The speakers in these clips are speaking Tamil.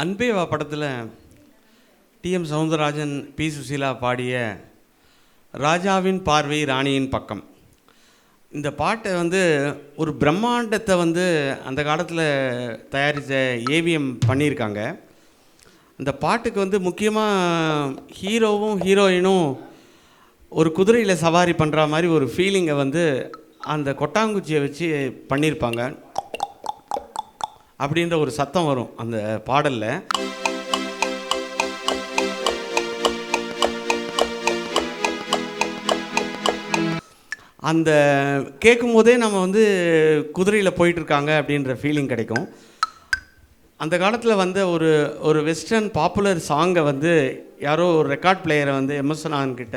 அன்பேவா படத்தில் டிஎம் சௌந்தரராஜன் பி சுசீலா பாடிய ராஜாவின் பார்வை ராணியின் பக்கம். இந்த பாட்டை ஒரு பிரம்மாண்டத்தை அந்த காலத்தில் தயாரித்த ஏவிஎம் பண்ணியிருக்காங்க. இந்த பாட்டுக்கு முக்கியமாக ஹீரோவும் ஹீரோயினும் ஒரு குதிரையில் சவாரி பண்ணுற மாதிரி ஒரு ஃபீலிங்கை அந்த கொட்டாங்குச்சியை வச்சு பண்ணியிருப்பாங்க. அப்படின்ற ஒரு சத்தம் வரும் அந்த பாடலில். அந்த கேட்கும் போதே நம்ம குதிரையில் போயிட்டுருக்காங்க அப்படின்ற ஃபீலிங் கிடைக்கும். அந்த காலத்தில் ஒரு வெஸ்டர்ன் பாப்புலர் சாங்கை யாரோ ஒரு ரெக்கார்ட் பிளேயரை எம்எஸ் கிட்ட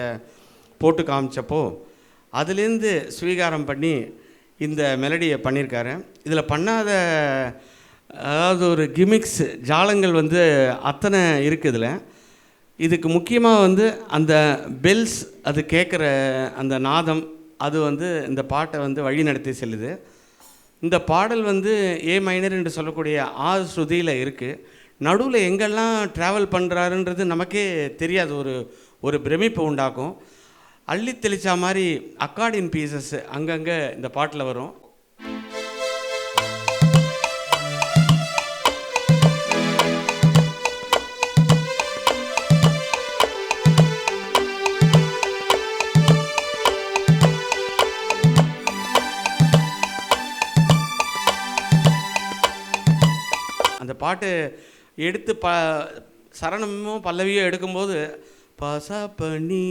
போட்டு காமிச்சப்போ அதுலேருந்து ஸ்வீகாரம் பண்ணி இந்த மெலடியை பண்ணியிருக்காரு. இதில் பண்ணாத அதாவது ஒரு கிமிக்ஸ் ஜாலங்கள் அத்தனை இருக்குது இதில். இதுக்கு முக்கியமாக அந்த பெல்ஸ் அது கேட்குற அந்த நாதம் அது இந்த பாட்டை வழி நடத்தி செல்லுது. இந்த பாடல் ஏ மைனர் என்று சொல்லக்கூடிய ஆறு ஸ்ருதியில் இருக்குது. நடுவில் எங்கெல்லாம் ட்ராவல் பண்ணுறாருன்றது நமக்கே தெரியாது, ஒரு பிரமிப்பை உண்டாக்கும். அள்ளி தெளிச்சா மாதிரி அக்கார்டியன் பீசஸ் அங்கங்கே இந்த பாட்டில் வரும். அந்த பாட்டு எடுத்து சரணமும் பல்லவியும் எடுக்கும்போது பாசா பண்ணி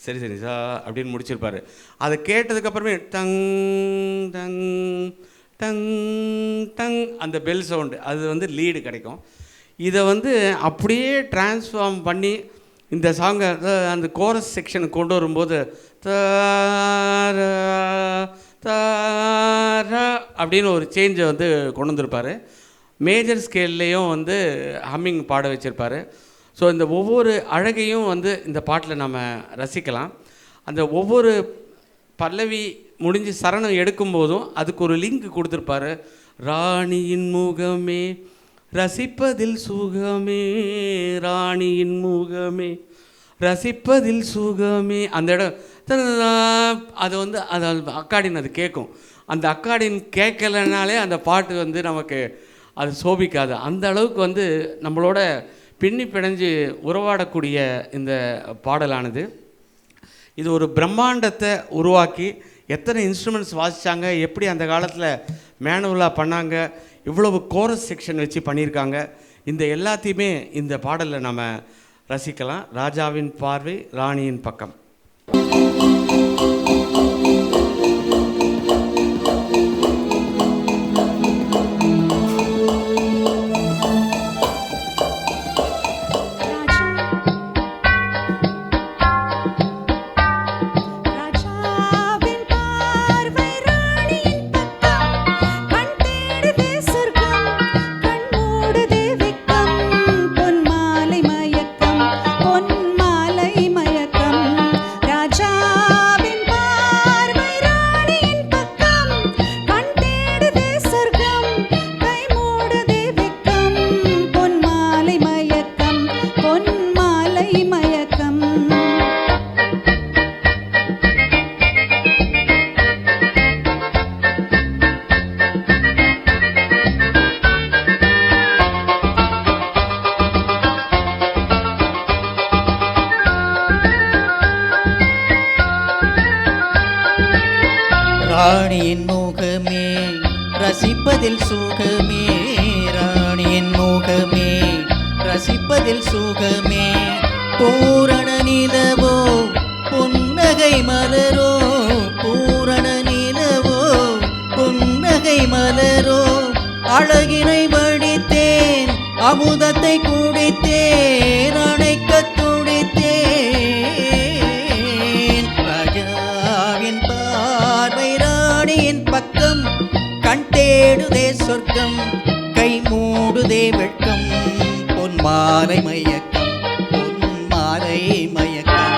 சரி சரி சா அப்படின்னு முடிச்சிருப்பார். அதை கேட்டதுக்கப்புறமே டங் டங் டங் டங் அந்த பெல் சவுண்டு அது லீடு கிடைக்கும். இதை அப்படியே டிரான்ஸ்ஃபார்ம் பண்ணி இந்த சாங்கை அந்த கோரஸ் செக்ஷனுக்கு கொண்டு வரும்போது தார தார அப்படின்னு ஒரு சேஞ்சை கொண்டு வந்திருப்பார். மேஜர் ஸ்கேல்லையும் ஹம்மிங் பாட வச்சுருப்பார். ஸோ இந்த ஒவ்வொரு அழகையும் இந்த பாட்டில் நம்ம ரசிக்கலாம். அந்த ஒவ்வொரு பல்லவி முடிஞ்சு சரணம் எடுக்கும்போதும் அதுக்கு ஒரு லிங்க் கொடுத்துருப்பாரு. ராணியின் முகமே ரசிப்பதில் சுகமே, ராணியின் முகமே ரசிப்பதில் சுகமே, அந்த இடம் அது அது அக்காடின் அது கேட்கும். அந்த அக்காடின் கேட்கலைனாலே அந்த பாட்டு நமக்கு அது சோபிக்காது. அந்த அளவுக்கு நம்மளோட பின்னி பிணைஞ்சு உறவாடக்கூடிய இந்த பாடலானது இது ஒரு பிரம்மாண்டத்தை உருவாக்கி எத்தனை இன்ஸ்ட்ருமெண்ட்ஸ் வாசித்தாங்க, எப்படி அந்த காலத்தில் மேனுவலாக பண்ணாங்க, இவ்வளவு கோரஸ் செக்ஷன் வச்சு பண்ணியிருக்காங்க. இந்த எல்லாத்தையுமே இந்த பாடலில் நம்ம ரசிக்கலாம். ராஜாவின் பார்வை ராணியின் பக்கம். ராணியின் முகமே ரசிப்பதில் சுகமே, ராணியின் முகமே ரசிப்பதில் சுகமே, பூரண நிலவோ புன்னகை மலரோ, பூரண நிலவோ புன்னகை மலரோ, அழகினை வடித்தேன் அமுதத்தை குடித்தேன் அணைக்க துடித்தேன். ராஜாவின் பார்வை ராணியின் பக்கம், கண் தேடுதே சொர்க்கம் கை மூடுதே வெட்கம், பொன் மாலை மயக்கம் பொன் மாலை மயக்கம்.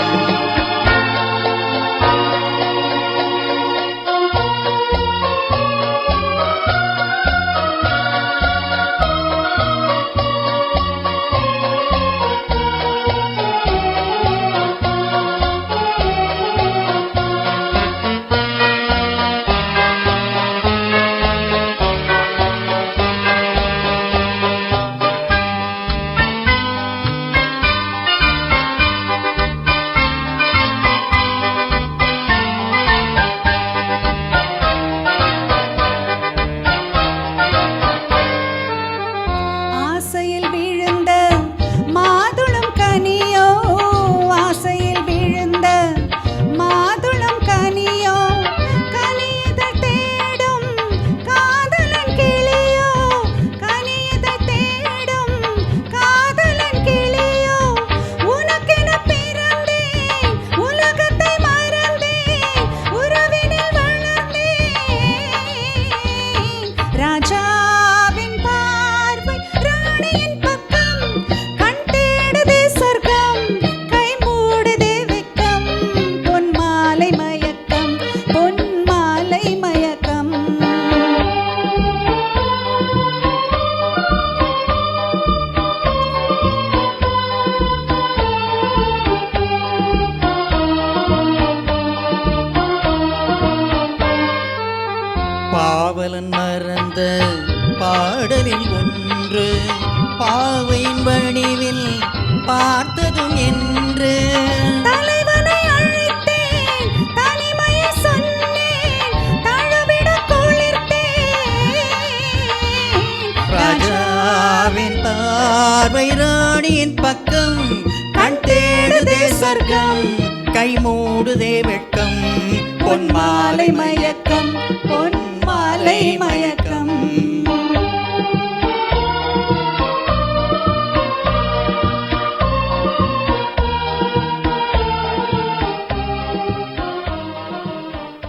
மறந்த பாடலில் ஒன்று பாவையின் வடிவில் பார்த்ததும் என்று தலைவனை அழைத்தேன் தனிமையை சொன்னேன் தழுவிட குளிர்த்தேன் ராஜாவின் பார்வை ராணியின் பக்கம் கண் தேடுதே சொர்க்கம் கை மூடுதே வெட்கம் பொன்மாலை மயக்கம் பொன்மாலை மயக்கம்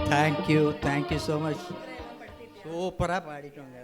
தேங்க்யூ ஸோ மச் சூப்பராக பாடிட்டோங்க